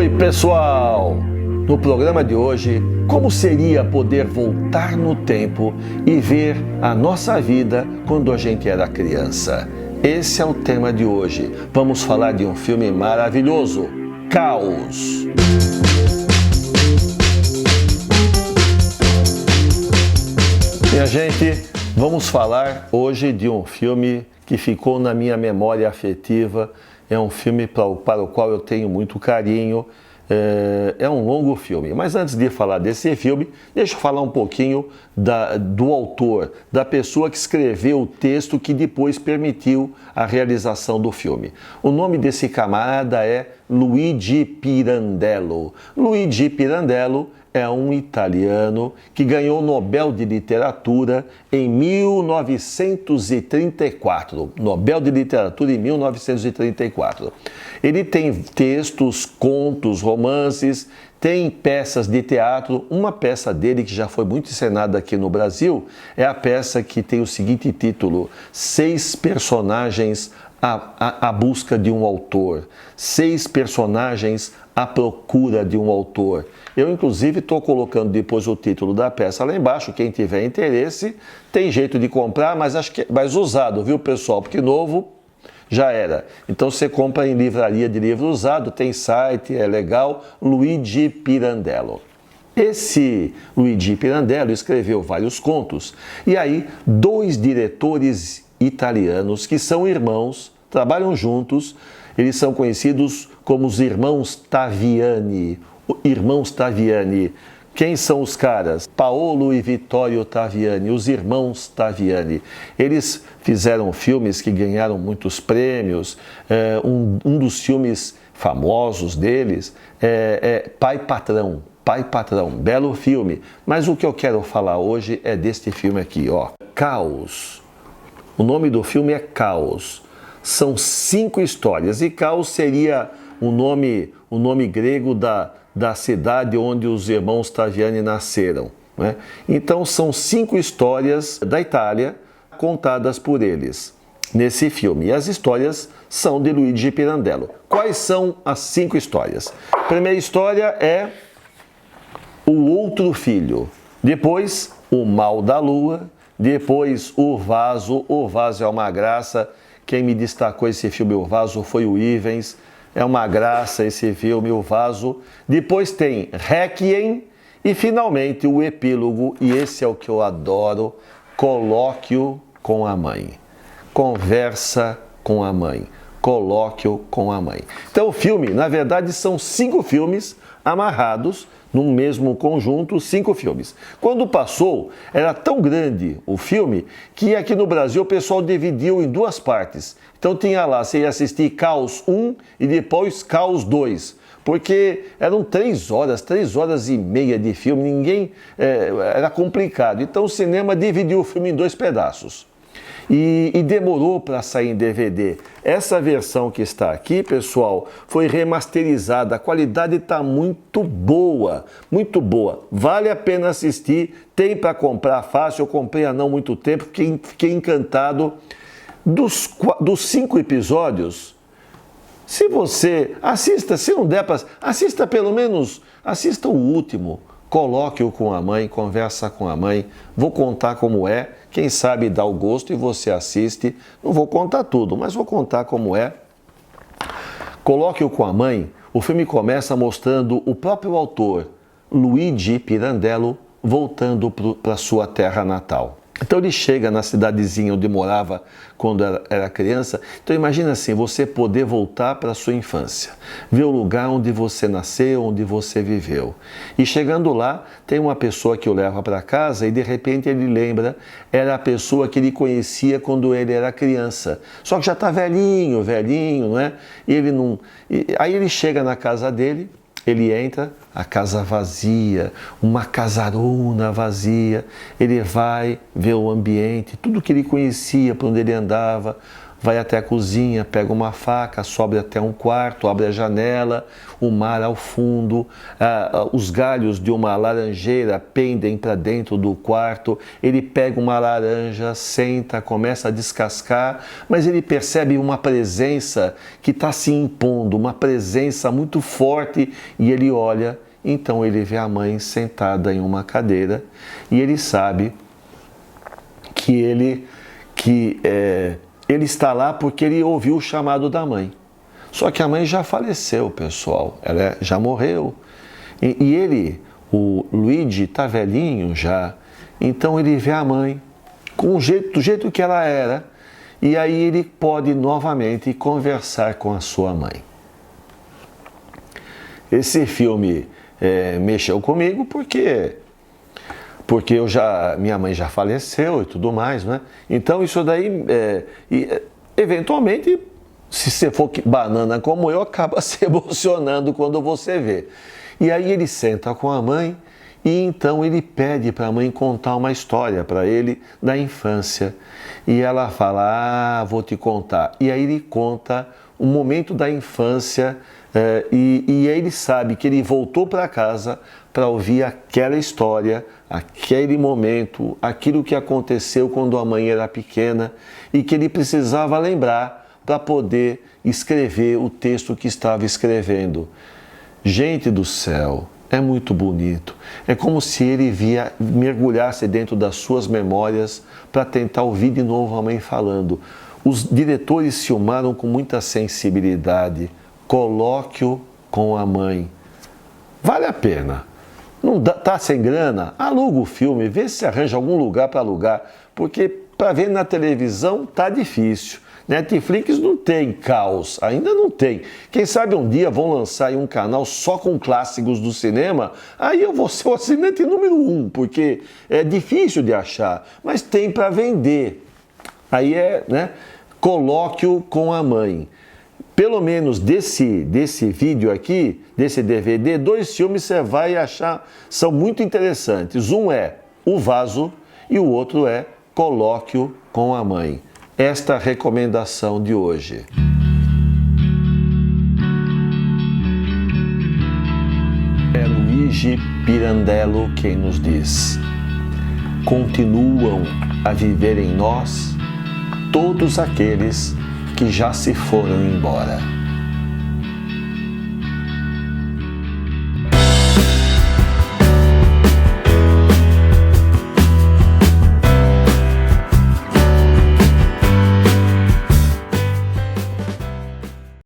Oi, pessoal! No programa de hoje, como seria poder voltar no tempo e ver a nossa vida quando a gente era criança? Esse é o tema de hoje. Vamos falar de um filme maravilhoso, Caos. Minha gente, vamos falar hoje de um filme que ficou na minha memória afetiva. É um filme para o qual eu tenho muito carinho. É um longo filme. Mas antes de falar desse filme, deixa eu falar um pouquinho do autor, da pessoa que escreveu o texto que depois permitiu a realização do filme. O nome desse camarada é Luigi Pirandello. Luigi Pirandello é um italiano que ganhou o Nobel de Literatura em 1934. Nobel de Literatura em 1934. Ele tem textos, contos, romances, tem peças de teatro. Uma peça dele que já foi muito encenada aqui no Brasil é a peça que tem o seguinte título: 6 personagens à busca de um autor. 6 personagens à procura de um autor. Eu, inclusive, estou colocando depois o título da peça lá embaixo. Quem tiver interesse, tem jeito de comprar, mas acho que é mais usado, viu, pessoal? Porque novo já era. Então você compra em livraria de livro usado, tem site, é legal, Luigi Pirandello. Esse Luigi Pirandello escreveu vários contos. E aí, 2 diretores italianos que são irmãos, trabalham juntos, eles são conhecidos como os irmãos Taviani. Irmãos Taviani. Quem são os caras? Paolo e Vittorio Taviani, os irmãos Taviani. Eles fizeram filmes que ganharam muitos prêmios. Um dos filmes famosos deles é Pai Patrão. Pai Patrão, belo filme. Mas o que eu quero falar hoje é deste filme aqui, ó. Caos. O nome do filme é Caos. São 5 histórias e Caos seria o nome grego da cidade onde os irmãos Taviani nasceram, né? Então são 5 histórias da Itália contadas por eles nesse filme. E as histórias são de Luigi Pirandello. Quais são as 5 histórias? A primeira história é O Outro Filho. Depois, O Mal da Lua. Depois, O Vaso. O Vaso é uma graça. Quem me destacou esse filme, O Vaso, foi o Ivens. É uma graça esse filme, O Vaso. Depois tem Requiem e finalmente o epílogo, e esse é o que eu adoro, Colóquio com a Mãe. Conversa com a Mãe. Colóquio com a Mãe. Então o filme, na verdade, são 5 filmes amarrados num mesmo conjunto, 5 filmes. Quando passou, era tão grande o filme que aqui no Brasil o pessoal dividiu em 2 partes. Então tinha lá, você ia assistir Caos 1 e depois Caos 2. Porque eram 3 horas e meia de filme, era complicado. Então o cinema dividiu o filme em 2 pedaços. E demorou para sair em DVD. Essa versão que está aqui, pessoal, foi remasterizada. A qualidade está muito boa, muito boa. Vale a pena assistir, tem para comprar fácil. Eu comprei há não muito tempo, fiquei encantado. Dos 5 episódios, se você assista, se não der para assista pelo menos, assista o último. Coloque-o com a mãe, conversa com a mãe. Vou contar como é. Quem sabe dá o gosto e você assiste. Não vou contar tudo, mas vou contar como é. Coloque-o com a mãe. O filme começa mostrando o próprio autor, Luigi Pirandello, voltando para sua terra natal. Então ele chega na cidadezinha onde morava quando era criança. Então imagina assim, você poder voltar para a sua infância, ver o lugar onde você nasceu, onde você viveu. E chegando lá, tem uma pessoa que o leva para casa e de repente ele lembra, era a pessoa que ele conhecia quando ele era criança. Só que já está velhinho, não é? Aí ele chega na casa dele, ele entra, a casa vazia, uma casarona vazia. Ele vai ver o ambiente, tudo que ele conhecia, por onde ele andava, vai até a cozinha, pega uma faca, sobe até um quarto, abre a janela, o mar ao fundo, os galhos de uma laranjeira pendem para dentro do quarto, ele pega uma laranja, senta, começa a descascar, mas ele percebe uma presença que está se impondo, uma presença muito forte, e ele olha, então ele vê a mãe sentada em uma cadeira, e ele sabe que ele está lá porque ele ouviu o chamado da mãe. Só que a mãe já faleceu, pessoal, ela já morreu. E ele, o Luigi, está velhinho já, então ele vê a mãe do jeito que ela era, e aí ele pode novamente conversar com a sua mãe. Esse filme mexeu comigo porque minha mãe já faleceu e tudo mais, né? Então isso daí, eventualmente, se você for banana como eu, acaba se emocionando quando você vê. E aí ele senta com a mãe e então ele pede para a mãe contar uma história para ele da infância. E ela fala, vou te contar. E aí ele conta um momento da infância, e aí ele sabe que ele voltou para casa para ouvir aquela história, aquele momento, aquilo que aconteceu quando a mãe era pequena e que ele precisava lembrar para poder escrever o texto que estava escrevendo. Gente do céu, é muito bonito. É como se ele mergulhasse dentro das suas memórias para tentar ouvir de novo a mãe falando. Os diretores filmaram com muita sensibilidade. Colóquio com a mãe. Vale a pena. Não tá sem grana? Aluga o filme, vê se arranja algum lugar para alugar, porque para ver na televisão tá difícil. Netflix não tem caos, ainda não tem. Quem sabe um dia vão lançar aí um canal só com clássicos do cinema, aí eu vou ser o assinante número 1, porque é difícil de achar, mas tem para vender. Aí Colóquio com a mãe. Pelo menos desse vídeo aqui, desse DVD, 2 filmes você vai achar, são muito interessantes. Um é O Vaso e o outro é Colóquio com a Mãe. Esta recomendação de hoje. É Luigi Pirandello quem nos diz: continuam a viver em nós todos aqueles que já se foram embora.